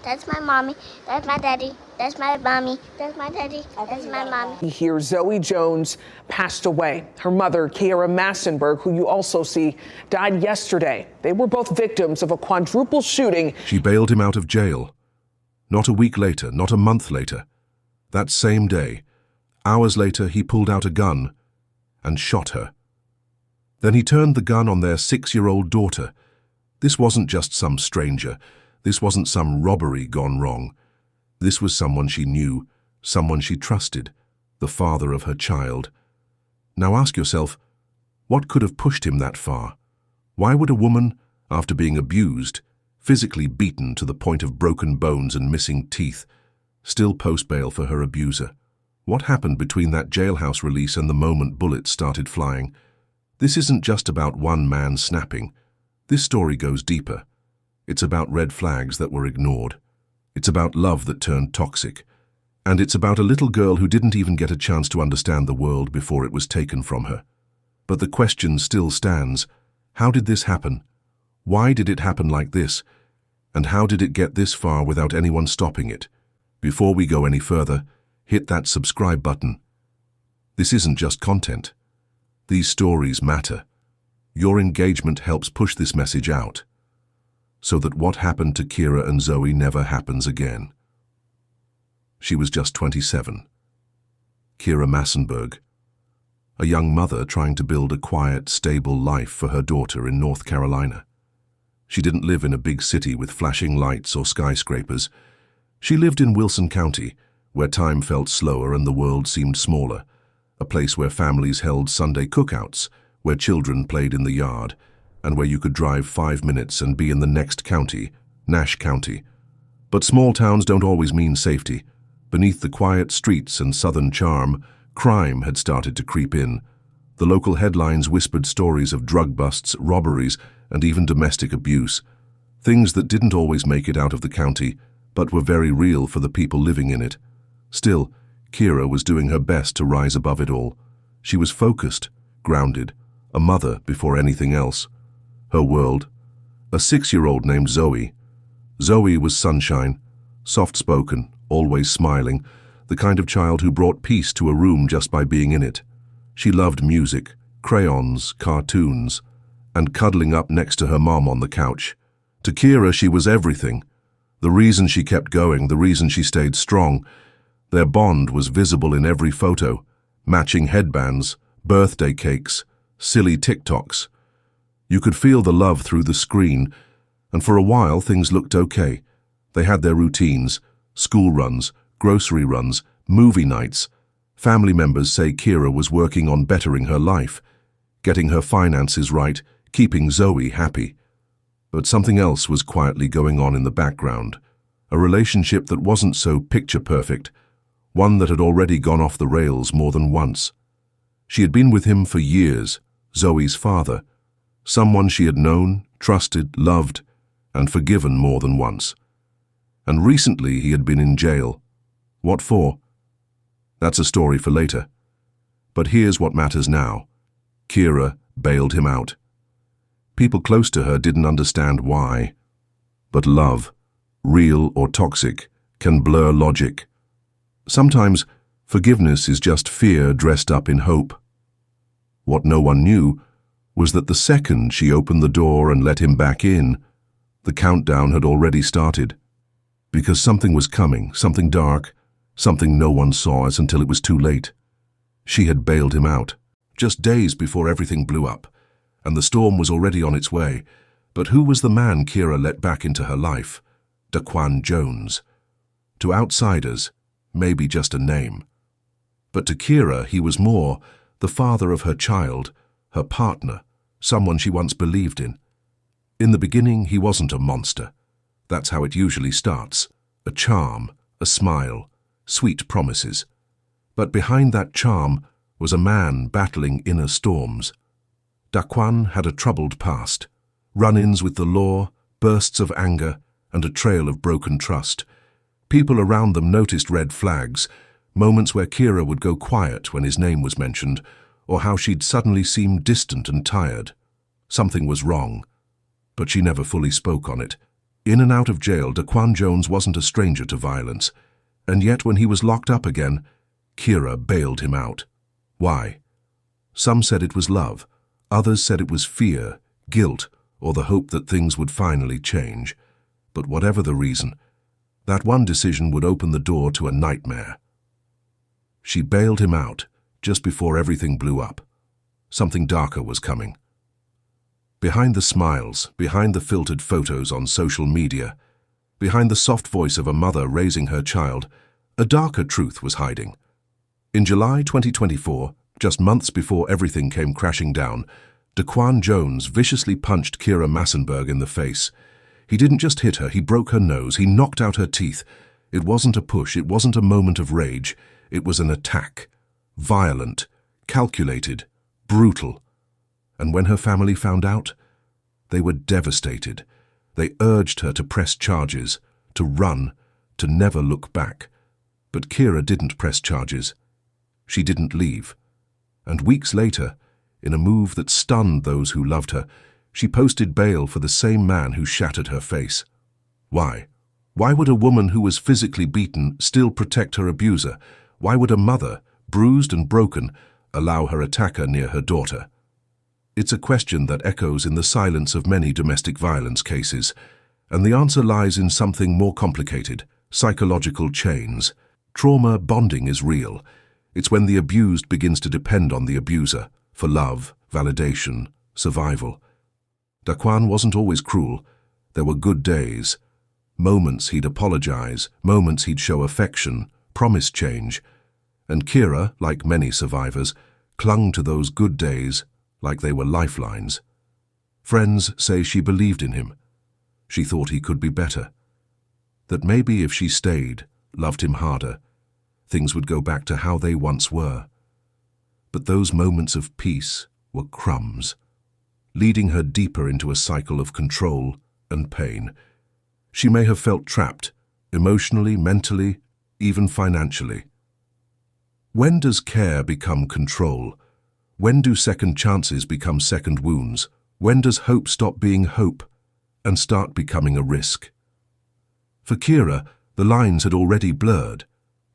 That's my mommy. That's my daddy. That's my mommy. That's my daddy. That's my mommy. Here, Zoe Jones passed away. Her mother, Kira Massenberg, who you also see, died yesterday. They were both victims of a quadruple shooting. She bailed him out of jail. Not a week later, not a month later. That same day, hours later, he pulled out a gun and shot her. Then he turned the gun on their 6-year-old daughter. This wasn't just some stranger. This wasn't some robbery gone wrong. This was someone she knew, someone she trusted, the father of her child. Now ask yourself, what could have pushed him that far? Why would a woman, after being abused, physically beaten to the point of broken bones and missing teeth, still post bail for her abuser? What happened between that jailhouse release and the moment bullets started flying? This isn't just about one man snapping. This story goes deeper. It's about red flags that were ignored. It's about love that turned toxic. And it's about a little girl who didn't even get a chance to understand the world before it was taken from her. But the question still stands. How did this happen? Why did it happen like this? And how did it get this far without anyone stopping it? Before we go any further, hit that subscribe button. This isn't just content. These stories matter. Your engagement helps push this message out, so that what happened to Kira and Zoe never happens again. She was just 27. Kira Massenberg, a young mother trying to build a quiet, stable life for her daughter in North Carolina. She didn't live in a big city with flashing lights or skyscrapers. She lived in Wilson County, where time felt slower and the world seemed smaller, a place where families held Sunday cookouts, where children played in the yard, and where you could drive 5 minutes and be in the next county, Nash County. But small towns don't always mean safety. Beneath the quiet streets and southern charm, crime had started to creep in. The local headlines whispered stories of drug busts, robberies, and even domestic abuse. Things that didn't always make it out of the county, but were very real for the people living in it. Still, Kira was doing her best to rise above it all. She was focused, grounded, a mother before anything else. Her world, a 6-year-old named Zoe. Zoe was sunshine, soft-spoken, always smiling, the kind of child who brought peace to a room just by being in it. She loved music, crayons, cartoons, and cuddling up next to her mom on the couch. To Kira, she was everything. The reason she kept going, the reason she stayed strong. Their bond was visible in every photo. Matching headbands, birthday cakes, silly TikToks. You could feel the love through the screen, and for a while things looked okay. They had their routines, school runs, grocery runs, movie nights. Family members say Kira was working on bettering her life, getting her finances right, keeping Zoe happy. But something else was quietly going on in the background, a relationship that wasn't so picture-perfect, one that had already gone off the rails more than once. She had been with him for years, Zoe's father, someone she had known, trusted, loved, and forgiven more than once. And recently he had been in jail. What for? That's a story for later. But here's what matters now. Kira bailed him out. People close to her didn't understand why. But love, real or toxic, can blur logic. Sometimes forgiveness is just fear dressed up in hope. What no one knew was that the second she opened the door and let him back in, the countdown had already started. Because something was coming, something dark, something no one saw us until it was too late. She had bailed him out, just days before everything blew up, and the storm was already on its way. But who was the man Kira let back into her life? Daquan Jones. To outsiders, maybe just a name. But to Kira, he was more, the father of her child, her partner, someone she once believed in. In the beginning, he wasn't a monster. That's how it usually starts. A charm, a smile, sweet promises. But behind that charm was a man battling inner storms. Daquan had a troubled past, run-ins with the law, bursts of anger, and a trail of broken trust. People around them noticed red flags, moments where Kira would go quiet when his name was mentioned, or how she'd suddenly seem distant and tired. Something was wrong, but she never fully spoke on it. In and out of jail, Daquan Jones wasn't a stranger to violence, and yet when he was locked up again, Kira bailed him out. Why? Some said it was love, others said it was fear, guilt, or the hope that things would finally change. But whatever the reason, that one decision would open the door to a nightmare. She bailed him out just before everything blew up. Something darker was coming. Behind the smiles, behind the filtered photos on social media, behind the soft voice of a mother raising her child, a darker truth was hiding. In July 2024, just months before everything came crashing down, Daquan Jones viciously punched Kira Massenberg in the face. He didn't just hit her, he broke her nose, he knocked out her teeth. It wasn't a push, it wasn't a moment of rage. It was an attack. Violent, calculated, brutal. And when her family found out, they were devastated. They urged her to press charges, to run, to never look back. But Kira didn't press charges. She didn't leave. And weeks later, in a move that stunned those who loved her, she posted bail for the same man who shattered her face. Why? Why would a woman who was physically beaten still protect her abuser? Why would a mother, bruised and broken, allow her attacker near her daughter? It's a question that echoes in the silence of many domestic violence cases, and the answer lies in something more complicated: psychological chains. Trauma bonding is real. It's when the abused begins to depend on the abuser for love, validation, survival. Daquan wasn't always cruel. There were good days. Moments he'd apologize, moments he'd show affection, promise change. And Kira, like many survivors, clung to those good days like they were lifelines. Friends say she believed in him. She thought he could be better. That maybe if she stayed, loved him harder, things would go back to how they once were. But those moments of peace were crumbs, leading her deeper into a cycle of control and pain. She may have felt trapped, emotionally, mentally, even financially. When does care become control? When do second chances become second wounds? When does hope stop being hope and start becoming a risk? For Kira, the lines had already blurred.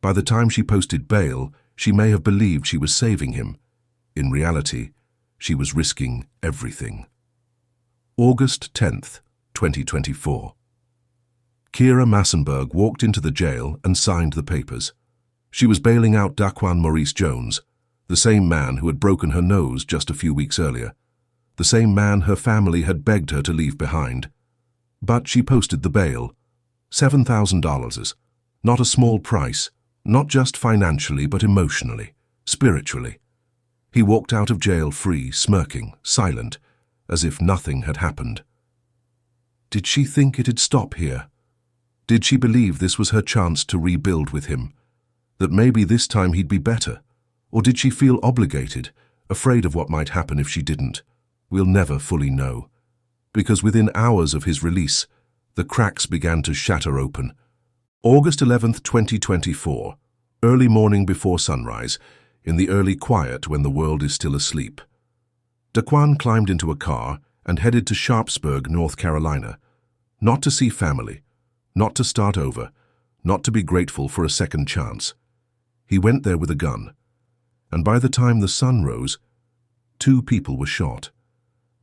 By the time she posted bail, she may have believed she was saving him. In reality, she was risking everything. August 10th, 2024. Kira Massenberg walked into the jail and signed the papers. She was bailing out Daquan Maurice Jones, the same man who had broken her nose just a few weeks earlier, the same man her family had begged her to leave behind. But she posted the bail, $7,000, not a small price, not just financially but emotionally, spiritually. He walked out of jail free, smirking, silent, as if nothing had happened. Did she think it'd stop here? Did she believe this was her chance to rebuild with him? That maybe this time he'd be better? Or did she feel obligated, afraid of what might happen if she didn't? We'll never fully know. Because within hours of his release, the cracks began to shatter open. August 11th, 2024, early morning before sunrise, in the early quiet when the world is still asleep. Daquan climbed into a car and headed to Sharpsburg, North Carolina. Not to see family, not to start over, not to be grateful for a second chance. He went there with a gun, and by the time the sun rose, 2 people were shot.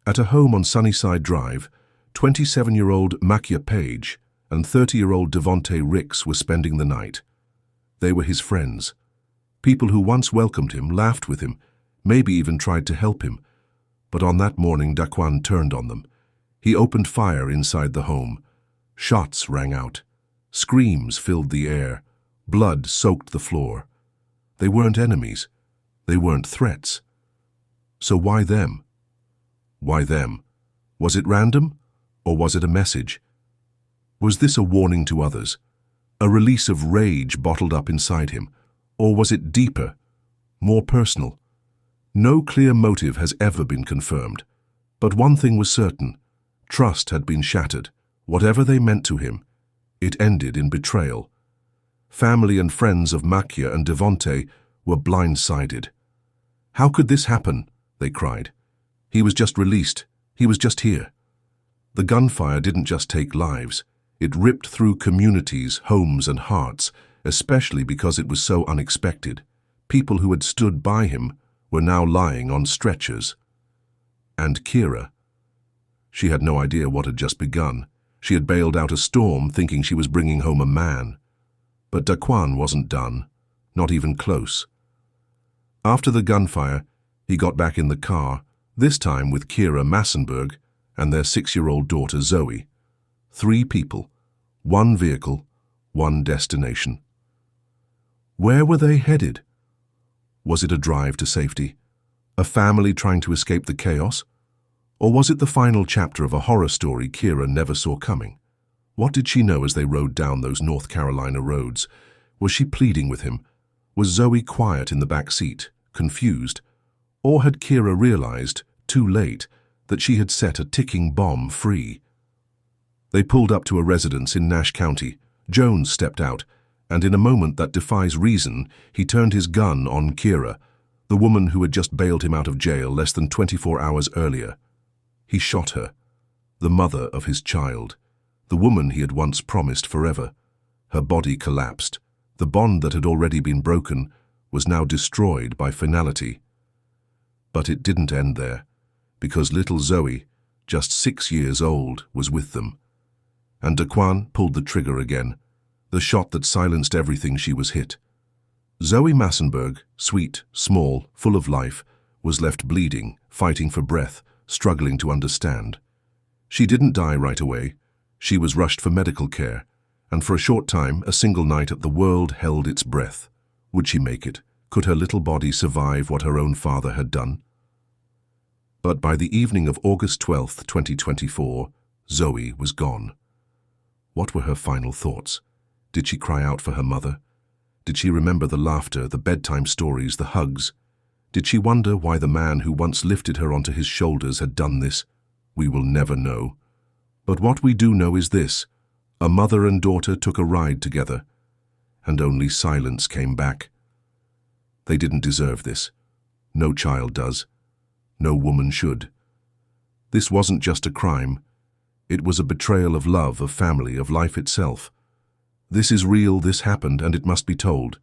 At a home on Sunnyside Drive, 27-year-old Makia Page and 30-year-old Devonte Ricks were spending the night. They were his friends, people who once welcomed him, laughed with him, maybe even tried to help him. But on that morning, Daquan turned on them. He opened fire inside the home. Shots rang out. Screams filled the air. Blood soaked the floor. They weren't enemies. They weren't threats. So why them? Why them? Was it random? Or was it a message? Was this a warning to others? A release of rage bottled up inside him? Or was it deeper, more personal? No clear motive has ever been confirmed. But one thing was certain. Trust had been shattered. Whatever they meant to him, it ended in betrayal. Family and friends of Makia and Devonte were blindsided. How could this happen? They cried. He was just released. He was just here. The gunfire didn't just take lives. It ripped through communities, homes, and hearts, especially because it was so unexpected. People who had stood by him were now lying on stretchers. And Kira. She had no idea what had just begun. She had bailed out a storm thinking she was bringing home a man. But Daquan wasn't done, not even close. After the gunfire, he got back in the car, this time with Kira Massenberg and their 6-year-old daughter Zoe. 3 people, 1 vehicle, 1 destination. Where were they headed? Was it a drive to safety? A family trying to escape the chaos? Or was it the final chapter of a horror story Kira never saw coming? What did she know as they rode down those North Carolina roads? Was she pleading with him? Was Zoe quiet in the back seat, confused? Or had Kira realized, too late, that she had set a ticking bomb free? They pulled up to a residence in Nash County. Jones stepped out, and in a moment that defies reason, he turned his gun on Kira, the woman who had just bailed him out of jail less than 24 hours earlier. He shot her, the mother of his child, the woman he had once promised forever. Her body collapsed. The bond that had already been broken was now destroyed by finality. But it didn't end there, because little Zoe, just 6 years old, was with them. And Daquan pulled the trigger again, the shot that silenced everything she was hit. Zoe Massenberg, sweet, small, full of life, was left bleeding, fighting for breath, struggling to understand. She didn't die right away. She was rushed for medical care, and for a short time, a single night at the world held its breath. Would she make it? Could her little body survive what her own father had done? But by the evening of August 12th, 2024, Zoe was gone. What were her final thoughts? Did she cry out for her mother? Did she remember the laughter, the bedtime stories, the hugs? Did she wonder why the man who once lifted her onto his shoulders had done this? We will never know. But what we do know is this: a mother and daughter took a ride together, and only silence came back. They didn't deserve this. No child does. No woman should. This wasn't just a crime. It was a betrayal of love, of family, of life itself. This is real, this happened, and it must be told.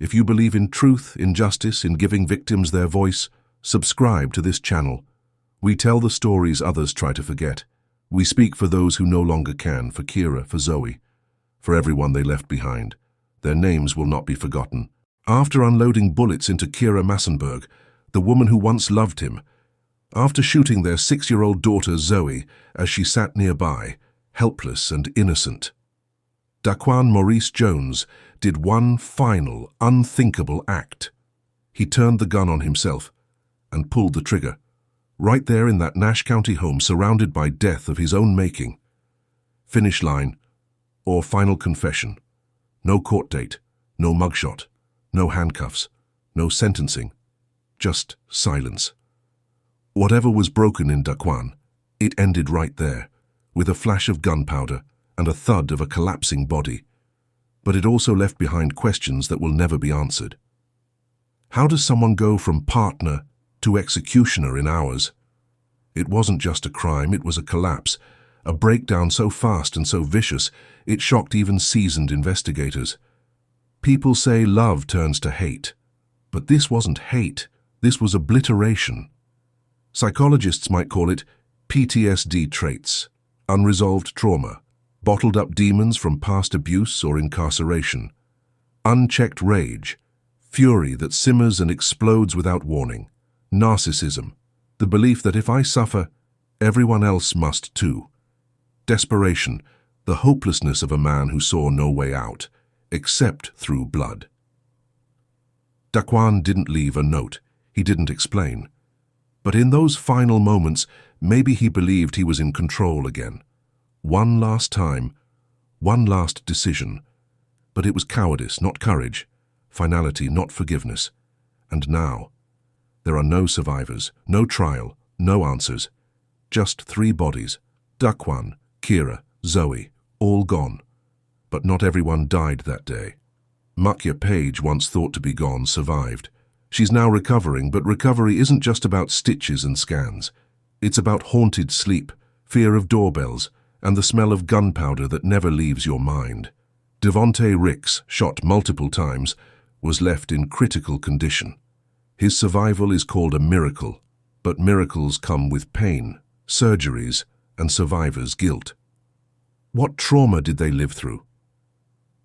If you believe in truth, in justice, in giving victims their voice, subscribe to this channel. We tell the stories others try to forget. We speak for those who no longer can, for Kira, for Zoe, for everyone they left behind. Their names will not be forgotten. After unloading bullets into Kira Massenberg, the woman who once loved him, after shooting their 6-year-old daughter Zoe as she sat nearby, helpless and innocent, Daquan Maurice Jones did one final, unthinkable act. He turned the gun on himself and pulled the trigger, right there in that Nash County home surrounded by death of his own making. Finish line, or final confession. No court date, no mugshot, no handcuffs, no sentencing, just silence. Whatever was broken in Daquan, it ended right there, with a flash of gunpowder and a thud of a collapsing body. But it also left behind questions that will never be answered. How does someone go from partner to executioner in hours? It wasn't just a crime, it was a collapse, a breakdown so fast and so vicious, it shocked even seasoned investigators. People say love turns to hate, but this wasn't hate, this was obliteration. Psychologists might call it PTSD traits, unresolved trauma, bottled up demons from past abuse or incarceration, unchecked rage, fury that simmers and explodes without warning, narcissism, the belief that if I suffer, everyone else must too, desperation, the hopelessness of a man who saw no way out, except through blood. Daquan didn't leave a note, he didn't explain. But in those final moments, maybe he believed he was in control again. One last time, one last decision. But it was cowardice, not courage, finality, not forgiveness. And now, there are no survivors, no trial, no answers. Just 3 bodies, Daquan, Kira, Zoe, all gone. But not everyone died that day. Mukya Page, once thought to be gone, survived. She's now recovering, but recovery isn't just about stitches and scans. It's about haunted sleep, fear of doorbells, and the smell of gunpowder that never leaves your mind. Devonte Ricks, shot multiple times, was left in critical condition. His survival is called a miracle, but miracles come with pain, surgeries, and survivors' guilt. What trauma did they live through?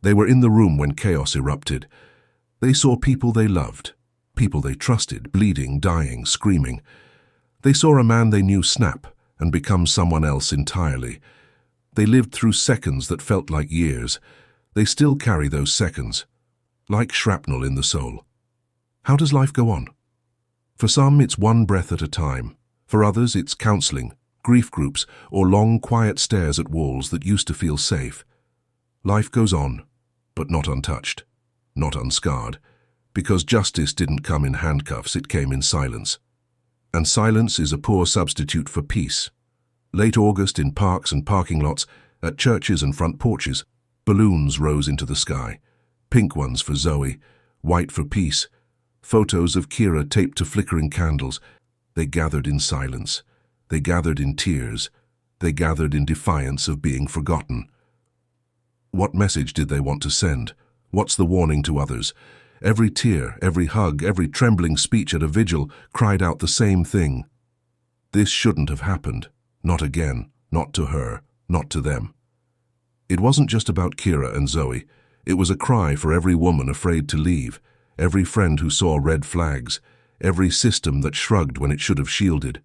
They were in the room when chaos erupted. They saw people they loved, people they trusted, bleeding, dying, screaming. They saw a man they knew snap and become someone else entirely. They lived through seconds that felt like years. They still carry those seconds, like shrapnel in the soul. How does life go on? For some, it's one breath at a time. For others, it's counseling, grief groups, or long, quiet stares at walls that used to feel safe. Life goes on, but not untouched, not unscarred, because justice didn't come in handcuffs, it came in silence. And silence is a poor substitute for peace. Late August in parks and parking lots, at churches and front porches, balloons rose into the sky. Pink ones for Zoe, white for peace. Photos of Kira taped to flickering candles. They gathered in silence. They gathered in tears. They gathered in defiance of being forgotten. What message did they want to send? What's the warning to others? Every tear, every hug, every trembling speech at a vigil cried out the same thing. This shouldn't have happened. Not again. Not to her. Not to them. It wasn't just about Kira and Zoe. It was a cry for every woman afraid to leave, every friend who saw red flags, every system that shrugged when it should have shielded.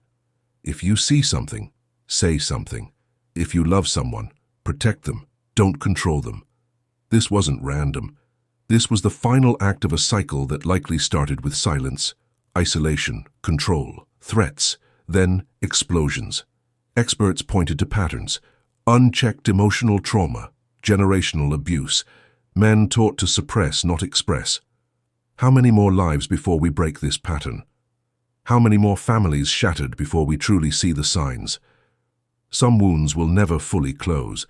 If you see something, say something. If you love someone, protect them. Don't control them. This wasn't random. This was the final act of a cycle that likely started with silence, isolation, control, threats, then explosions. Experts pointed to patterns: unchecked emotional trauma, generational abuse, men taught to suppress, not express. How many more lives before we break this pattern? How many more families shattered before we truly see the signs? Some wounds will never fully close,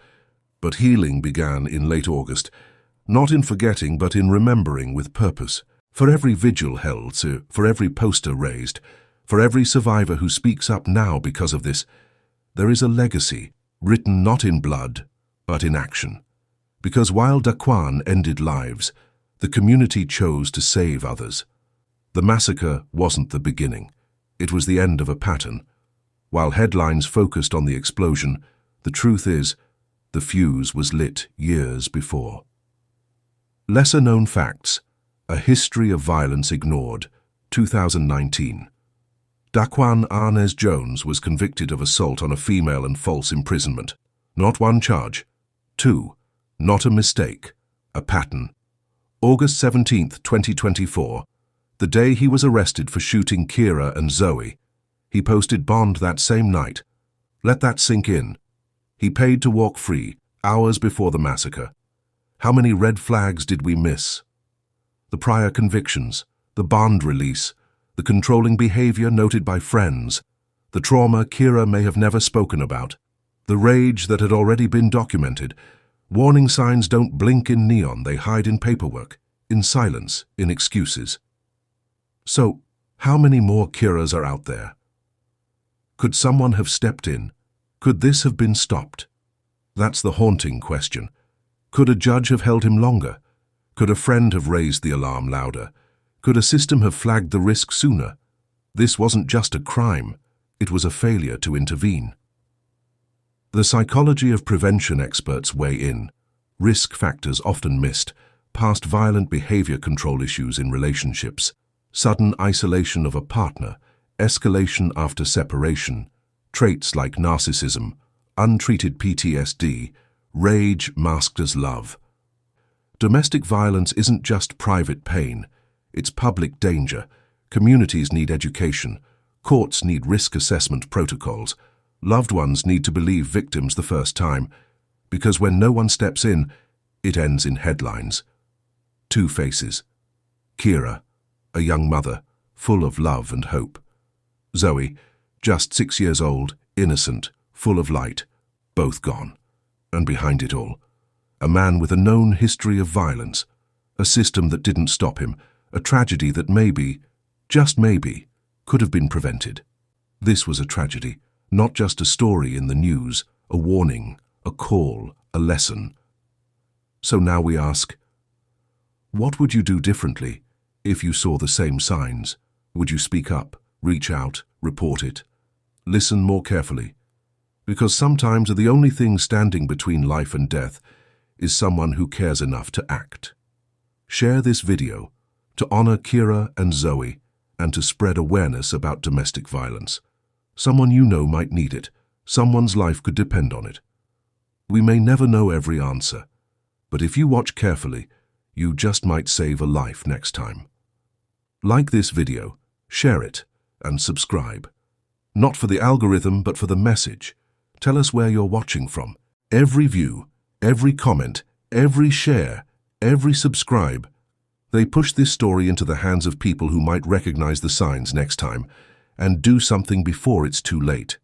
but healing began in late August, not in forgetting but in remembering with purpose. For every vigil held, for every poster raised, for every survivor who speaks up now because of this, there is a legacy written not in blood, but in action. Because while Daquan ended lives, the community chose to save others. The massacre wasn't the beginning. It was the end of a pattern. While headlines focused on the explosion, the truth is, the fuse was lit years before. Lesser-known facts: A History of Violence Ignored, 2019. Daquan Arnez Jones was convicted of assault on a female and false imprisonment. Not one charge. 2. Not a mistake. A pattern. August 17, 2024. The day he was arrested for shooting Kira and Zoe. He posted bond that same night. Let that sink in. He paid to walk free, hours before the massacre. How many red flags did we miss? The prior convictions, the bond release, the controlling behavior noted by friends, the trauma Kira may have never spoken about, the rage that had already been documented. Warning signs don't blink in neon, they hide in paperwork, in silence, in excuses. So, how many more Kiras are out there? Could someone have stepped in? Could this have been stopped? That's the haunting question. Could a judge have held him longer? Could a friend have raised the alarm louder? Could a system have flagged the risk sooner? This wasn't just a crime, it was a failure to intervene. The psychology of prevention experts weigh in. Risk factors often missed, past violent behavior control issues in relationships, sudden isolation of a partner, escalation after separation, traits like narcissism, untreated PTSD, rage masked as love. Domestic violence isn't just private pain, it's public danger. Communities need education. Courts need risk assessment protocols. Loved ones need to believe victims the first time, because when no one steps in, it ends in headlines. Two faces. Kira, a young mother, full of love and hope. Zoe, just 6 years old, innocent, full of light, both gone. And behind it all, a man with a known history of violence, a system that didn't stop him, a tragedy that maybe, just maybe, could have been prevented. This was a tragedy, not just a story in the news, a warning, a call, a lesson. So now we ask, what would you do differently if you saw the same signs? Would you speak up, reach out, report it? Listen more carefully, because sometimes the only thing standing between life and death is someone who cares enough to act. Share this video to honor Kira and Zoe and to spread awareness about domestic violence. Someone you know might need it. Someone's life could depend on it. We may never know every answer, but if you watch carefully, you just might save a life next time. Like this video, share it, and subscribe. Not for the algorithm, but for the message. Tell us where you're watching from. Every view, every comment, every share, every subscribe, they push this story into the hands of people who might recognize the signs next time and do something before it's too late.